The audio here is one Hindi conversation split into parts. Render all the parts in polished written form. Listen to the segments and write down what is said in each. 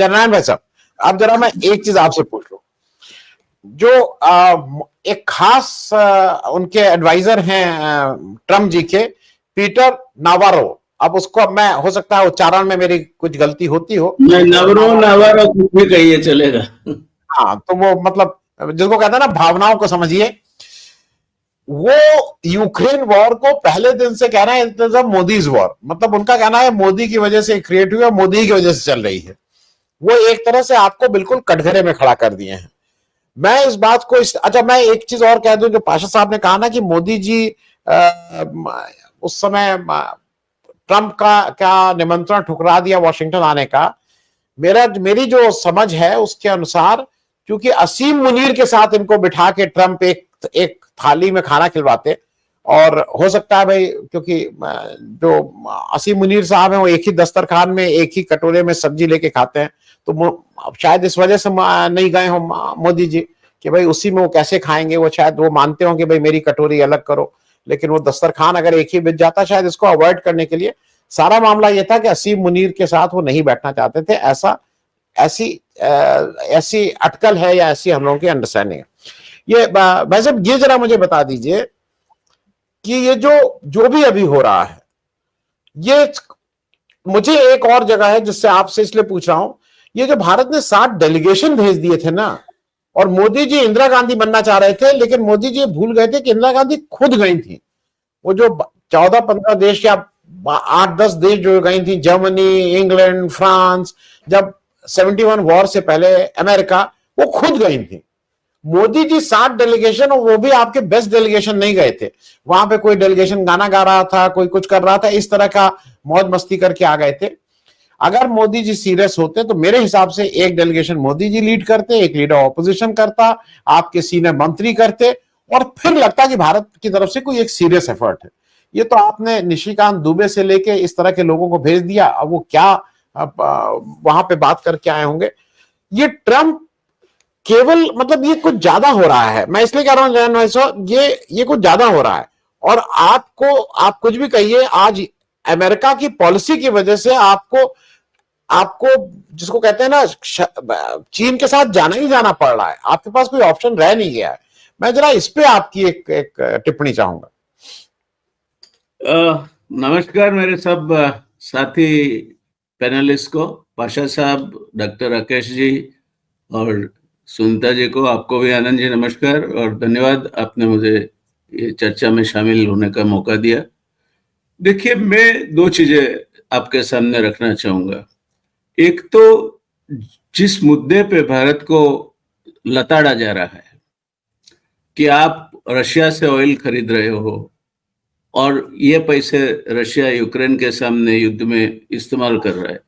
जनरल भाई साहब, अब जरा मैं एक चीज आपसे पूछ लूं, जो एक खास उनके एडवाइजर हैं ट्रम्प जी के, पीटर नावारो, अब उसको मैं हो सकता है उच्चारण में मेरी कुछ गलती होती हो, नावारो कुछ भी कहिए चलेगा। हाँ, तो वो मतलब जिसको कहते हैं ना भावनाओं को समझिए, वो यूक्रेन वॉर को पहले दिन से कह रहे हैं it is a Modi's war, मतलब उनका कहना है मोदी की वजह से क्रिएट हुई है, मोदी की वजह से चल रही है। वो एक तरह से आपको बिल्कुल कटघरे में खड़ा कर दिए हैं। मैं इस बात को अच्छा, मैं एक चीज और कह दूं, जो पाशा साहब ने कहा ना कि मोदी जी उस समय ट्रंप का क्या निमंत्रण ठुकरा दिया वॉशिंगटन आने का, मेरी जो समझ है उसके अनुसार, क्योंकि असीम मुनीर के साथ इनको बिठा के ट्रंप एक थाली में खाना खिलवाते, और हो सकता है भाई क्योंकि जो असीम मुनीर साहब हैं वो एक ही दस्तरखान में एक ही कटोरे में सब्जी लेके खाते हैं, तो शायद इस वजह से नहीं गए हो मोदी जी कि भाई उसी में वो कैसे खाएंगे, वो शायद वो मानते हो कि भाई मेरी कटोरी अलग करो, लेकिन वो दस्तरखान अगर एक ही बिक जाता, शायद इसको अवॉइड करने के लिए सारा मामला यह था कि असीम मुनीर के साथ वो नहीं बैठना चाहते थे। ऐसी अटकल है या ऐसी हम लोगों की अंडरस्टैंडिंग है। ये भाई साहब, ये जरा मुझे बता दीजिए कि ये जो भी अभी हो रहा है, ये मुझे एक और जगह है जिससे आपसे इसलिए पूछ रहा हूं, ये जो भारत ने 7 डेलीगेशन भेज दिए थे ना, और मोदी जी इंदिरा गांधी बनना चाह रहे थे, लेकिन मोदी जी भूल गए थे कि इंदिरा गांधी खुद गई थी। वो जो 14-15 देश या 8-10 देश जो गई थी, जर्मनी, इंग्लैंड, फ्रांस, जब 71 वॉर से पहले अमेरिका, वो खुद गई थी। मोदी जी 7 डेलीगेशन, और वो भी आपके बेस्ट डेलीगेशन नहीं गए थे। वहां पे कोई डेलीगेशन गाना गा रहा था, कोई कुछ कर रहा था, इस तरह का मौज मस्ती करके आ गए थे। अगर मोदी जी सीरियस होते तो मेरे हिसाब से एक डेलीगेशन मोदी जी लीड करते, एक लीडर ऑपोजिशन करता, आपके सीनियर मंत्री करते, और फिर लगता कि भारत की तरफ से कोई एक सीरियस एफर्ट है। ये तो आपने निशिकांत दुबे से लेके इस तरह के लोगों को भेज दिया, अब वो क्या वहां पे बात करके आए होंगे। ये ट्रंप केवल मतलब ये कुछ ज्यादा हो रहा है, मैं इसलिए कह रहा हूं जयन भाई साहब, ये कुछ ज्यादा हो रहा है। और आप कुछ भी कहिए, आज अमेरिका की पॉलिसी की वजह से आपको जिसको कहते हैं ना चीन के साथ जाना ही जाना पड़ रहा है, आपके पास कोई ऑप्शन रह नहीं गया है। मैं जरा इस पे आपकी एक टिप्पणी चाहूंगा। नमस्कार मेरे सब साथी पैनलिस्ट को, पाशा साहब, डॉक्टर राकेश जी और सुनीता जी को, आपको भी आनंद जी नमस्कार और धन्यवाद, आपने मुझे ये चर्चा में शामिल होने का मौका दिया। देखिए, मैं 2 चीजें आपके सामने रखना चाहूंगा। एक तो जिस मुद्दे पे भारत को लताड़ा जा रहा है कि आप रशिया से ऑयल खरीद रहे हो और ये पैसे रशिया यूक्रेन के सामने युद्ध में इस्तेमाल कर रहा है।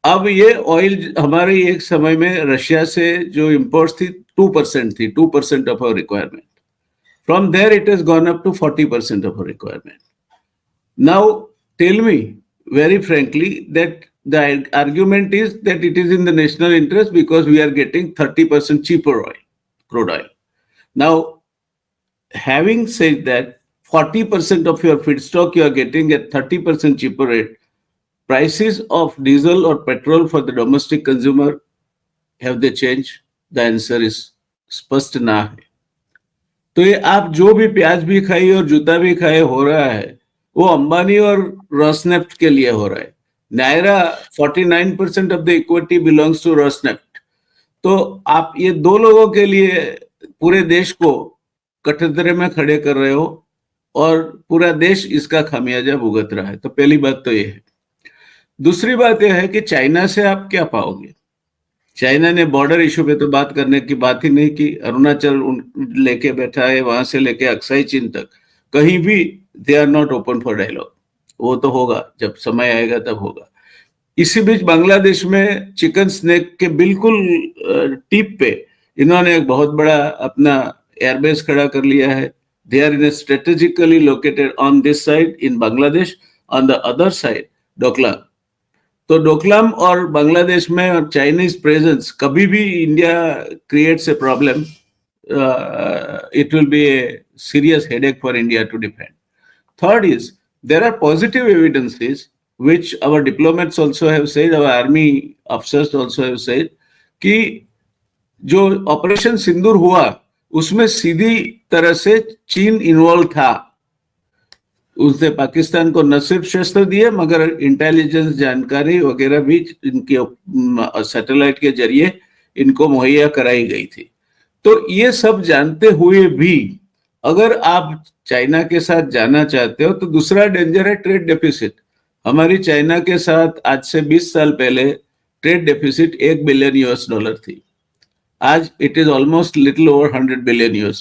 अब ये ऑयल हमारे एक समय में रशिया से जो इंपोर्ट्स थी 2% थी, 2% of our requirement. From there it has gone up to 40% of our requirement. Now tell me very frankly that the argument is that it is in the national interest because we are getting 30% cheaper oil, crude oil. Now, having said that, 40% of your feedstock you are getting at 30% cheaper rate, prices of diesel or petrol for the domestic consumer, have they changed? The answer is स्पष्ट ना है। तो ये आप जो भी प्याज भी खाइए और जूता भी खाए हो रहा है, वो अंबानी और रोसनेफ्ट के लिए हो रहा है। Nayara 49% of the equity belongs to Rosneft. तो आप ये 2 लोगों के लिए पूरे देश को कटघरे में खड़े कर रहे हो और पूरा देश इसका खामियाजा भुगत रहा है। तो पहली बात तो ये है। दूसरी बात यह है कि चाइना से आप क्या पाओगे? चाइना ने बॉर्डर इशू पे तो बात करने की बात ही नहीं की। अरुणाचल लेके बैठा है, वहां से लेके अक्साई चीन तक, कहीं भी they are not open for dialogue. वो तो होगा, जब समय आएगा तब होगा। इसी बीच बांग्लादेश में चिकन स्नेक के बिल्कुल टिप पे इन्होंने एक बहुत बड़ा अपना एयरबेस खड़ा कर लिया है। They are in a strategically located on this side in Bangladesh, on the other side Doklam. तो डोकलाम और बांग्लादेश में और चाइनीज प्रेजेंस कभी भी India creates a problem, it will be a serious headache for India to defend. Third is, there are positive evidences which our diplomats also have said, our army officers also have said, कि जो ऑपरेशन सिंदूर हुआ उसमें सीधी तरह से चीन इन्वॉल्व था। उसने पाकिस्तान को न सिर्फ शस्त्र दिए मगर इंटेलिजेंस जानकारी वगैरह भी इनके सैटेलाइट के जरिए इनको मुहैया कराई गई थी। तो ये सब जानते हुए भी अगर आप चाइना के साथ जाना चाहते हो तो दूसरा डेंजर है ट्रेड डेफिसिट। हमारी चाइना के साथ आज से 20 साल पहले ट्रेड डेफिसिट $1 बिलियन थी। आज it is almost little over $100 billion.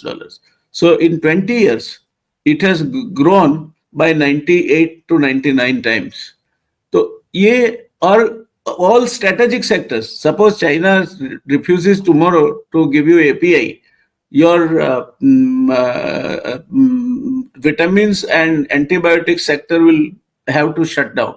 So in 20 years, it has grown by 98 to 99 times. तो ये और all strategic sectors. Suppose China refuses tomorrow to give you API, your vitamins and antibiotic sector will have to shut down.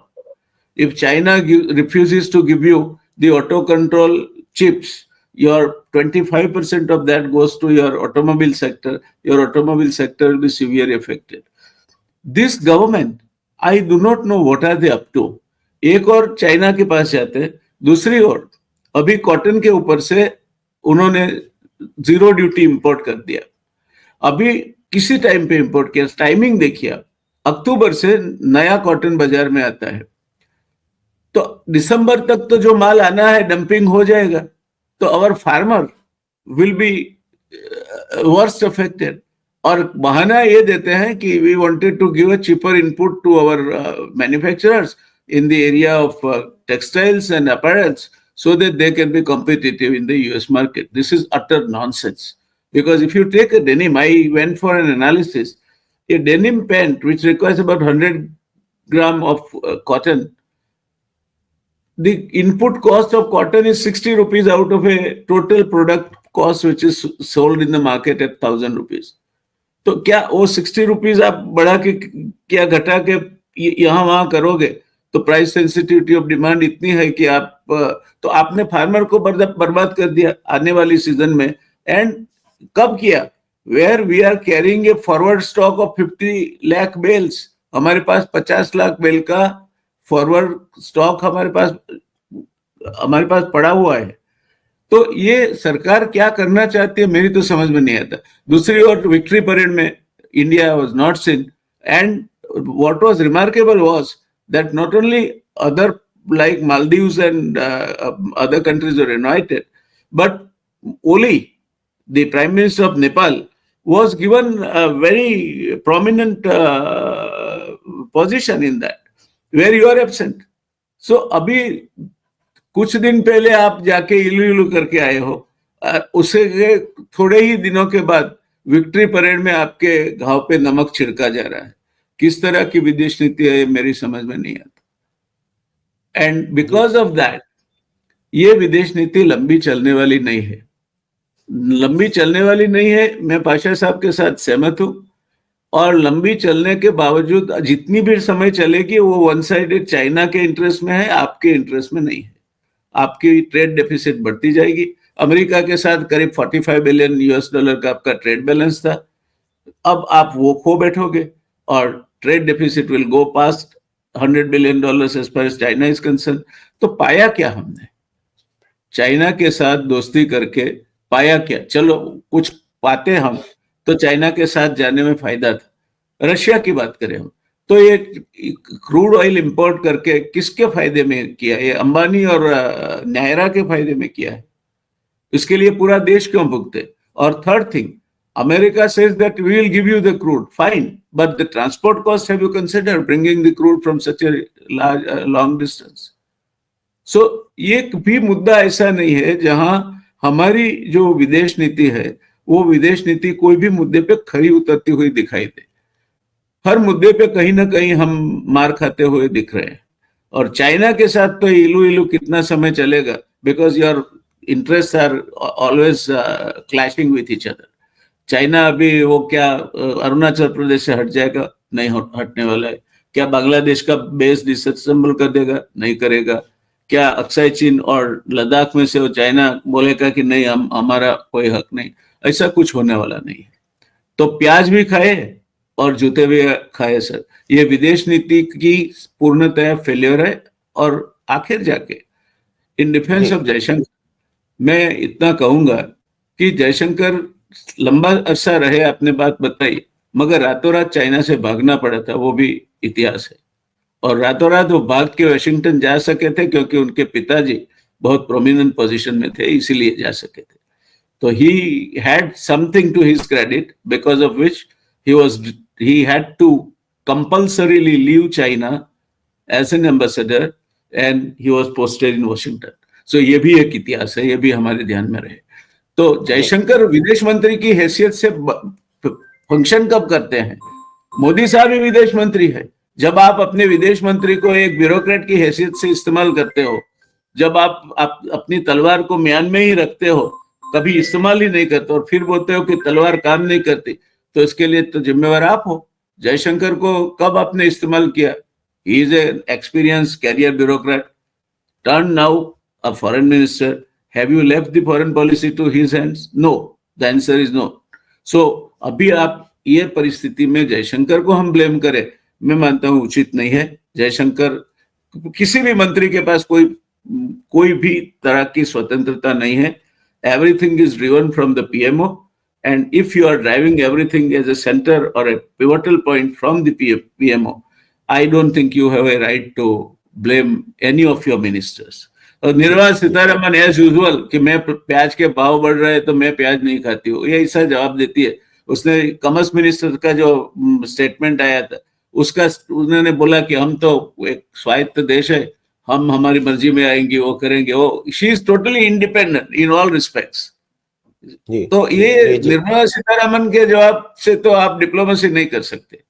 If China refuses to give you the auto control chips, your 25% of that goes to your automobile sector. Your automobile sector will be severely affected. This government, I do not know what are they up to. एक और चाइना के पास जाते हैं, दूसरी ओर अभी कॉटन के ऊपर से उन्होंने जीरो ड्यूटी इंपोर्ट कर दिया। अभी किसी टाइम पे इंपोर्ट किया, टाइमिंग देखिए, अक्टूबर से नया कॉटन बाजार में आता है, तो दिसंबर तक तो जो माल आना है डंपिंग हो जाएगा, तो our farmer will be worst affected. और बहाना ये देते हैं कि we wanted to give a cheaper input to our manufacturers in the area of textiles and apparels so that they can be competitive in the US market. This is utter nonsense. Because if you take a denim, I went for an analysis, a denim pant which requires about 100 gram of cotton, the input cost of cotton is 60 rupees out of a total product cost which is sold in the market at 1,000 rupees. तो क्या वो 60 रुपीज आप बढ़ा के क्या घटा के यहाँ वहां करोगे तो प्राइस सेंसिटिविटी ऑफ डिमांड इतनी है कि आप तो आपने फार्मर को बर्बाद कर दिया आने वाली सीजन में। एंड कब किया? Where we are carrying a forward stock of 50 lakh bales. हमारे पास 50 लाख बेल का फॉरवर्ड स्टॉक हमारे पास पड़ा हुआ है। तो ये सरकार क्या करना चाहती है मेरी तो समझ में नहीं आता। दूसरी ओर विक्ट्री परेड में India was not seen, and what was remarkable was that not only other like Maldives and other countries were invited, but Oli, the Prime Minister of Nepal, was given a very prominent position in that, where you are absent. So अभी कुछ दिन पहले आप जाके इलू करके आए हो, उससे थोड़े ही दिनों के बाद विक्ट्री परेड में आपके घाव पे नमक छिड़का जा रहा है। किस तरह की विदेश नीति है मेरी समझ में नहीं आता। एंड बिकॉज ऑफ दैट ये विदेश नीति लंबी चलने वाली नहीं है। लंबी चलने वाली नहीं है, मैं पाशा साहब के साथ सहमत हूं। और लंबी चलने के बावजूद जितनी भी समय चलेगी वो वन साइडेड चाइना के इंटरेस्ट में है, आपके इंटरेस्ट में नहीं है। आपकी ट्रेड डेफिसिट बढ़ती जाएगी। अमेरिका के साथ करीब $45 बिलियन का आपका ट्रेड बैलेंस था, अब आप वो खो बैठोगे और trade deficit will go past $100 billion as far as China is concern. तो पाया क्या हमने? चाइना के साथ दोस्ती करके पाया क्या? चलो कुछ पाते हम तो चाइना के साथ जाने में फायदा था। रशिया की बात करें हम तो ये क्रूड ऑयल इंपोर्ट करके किसके फायदे में किया? ये अंबानी और नायरा के फायदे में किया है। इसके लिए पूरा देश क्यों भुगते? और third thing, America says that we will give you the crude, fine, but the transport cost, have you considered bringing the crude from such a large, long distance? So ये भी मुद्दा ऐसा नहीं है जहां हमारी जो विदेश नीति है वो विदेश नीति कोई भी मुद्दे पे खरी उतरती हुई दिखाई दे। हर मुद्दे पे कहीं ना कहीं हम मार खाते हुए दिख रहे हैं। और चाइना के साथ तो इलू कितना समय चलेगा, because your interest are always clashing with each other. China अभी वो क्या अरुणाचल प्रदेश से हट जाएगा? नहीं हटने वाला है। क्या बांग्लादेश का बेस डिसअसेंबल कर देगा? नहीं करेगा। क्या अक्साई चीन और लद्दाख में से वो चाइना बोलेगा कि नहीं हमारा कोई हक नहीं? ऐसा कुछ होने वाला नहीं है। तो प्याज भी खाए और जूते भी खाए सर। ये विदेश नीति की पूर्णतः फेल्योर है। और आखिर जाके इन डिफेंस ऑफ जयशंकर मैं इतना कहूंगा कि जयशंकर लंबा अरसा रहे, आपने बात बताई, मगर रातों रात चाइना से भागना पड़ा था, वो भी इतिहास है। और रातों रात वो भाग के वाशिंगटन जा सके थे क्योंकि उनके पिताजी बहुत प्रोमिनेंट पोजीशन में थे, इसीलिए जा सके थे। तो he had something to his credit because of which he had to compulsorily leave China as an ambassador and he was posted in Washington. So ये भी एक इतिहास है, ये भी हमारे ध्यान में रहे। तो जयशंकर विदेश मंत्री की हैसियत से फंक्शन कब करते हैं? मोदी साहब ही विदेश मंत्री है। जब आप अपने विदेश मंत्री को एक ब्यूरोक्रेट की हैसियत से इस्तेमाल करते हो, जब आप अपनी तलवार को म्यान में ही रखते हो, कभी इस्तेमाल ही नहीं करते और फिर बोलते हो कि तलवार काम नहीं करती, तो इसके लिए तो जिम्मेवार आप हो। जयशंकर को कब आपने इस्तेमाल किया? He is an experience career bureaucrat turn now a foreign minister. Have you left the foreign policy to his hands? No, the answer is no. So अभी आप ये परिस्थिति में जयशंकर को हम ब्लेम करें, मैं मानता हूं उचित नहीं है। जयशंकर, किसी भी मंत्री के पास कोई भी तरह की स्वतंत्रता नहीं है। Everything is driven from the PMO, and if you are driving everything as a center or a pivotal point from the PMO, I don't think you have a right to blame any of your ministers. और निर्मला सीतारमन एज यूजुअल कि मैं प्याज के भाव बढ़ रहे हैं तो मैं प्याज नहीं खाती हूँ, ये ऐसा जवाब देती है। उसने कॉमर्स मिनिस्टर का जो स्टेटमेंट आया था उसका उन्होंने बोला कि हम तो एक स्वायत्त देश है, हम हमारी मर्जी में आएंगे, वो करेंगे, वो she is totally independent in all respects. तो ये निर्मला सीतारमन के जवाब से तो आप डिप्लोमेसी नहीं कर सकते।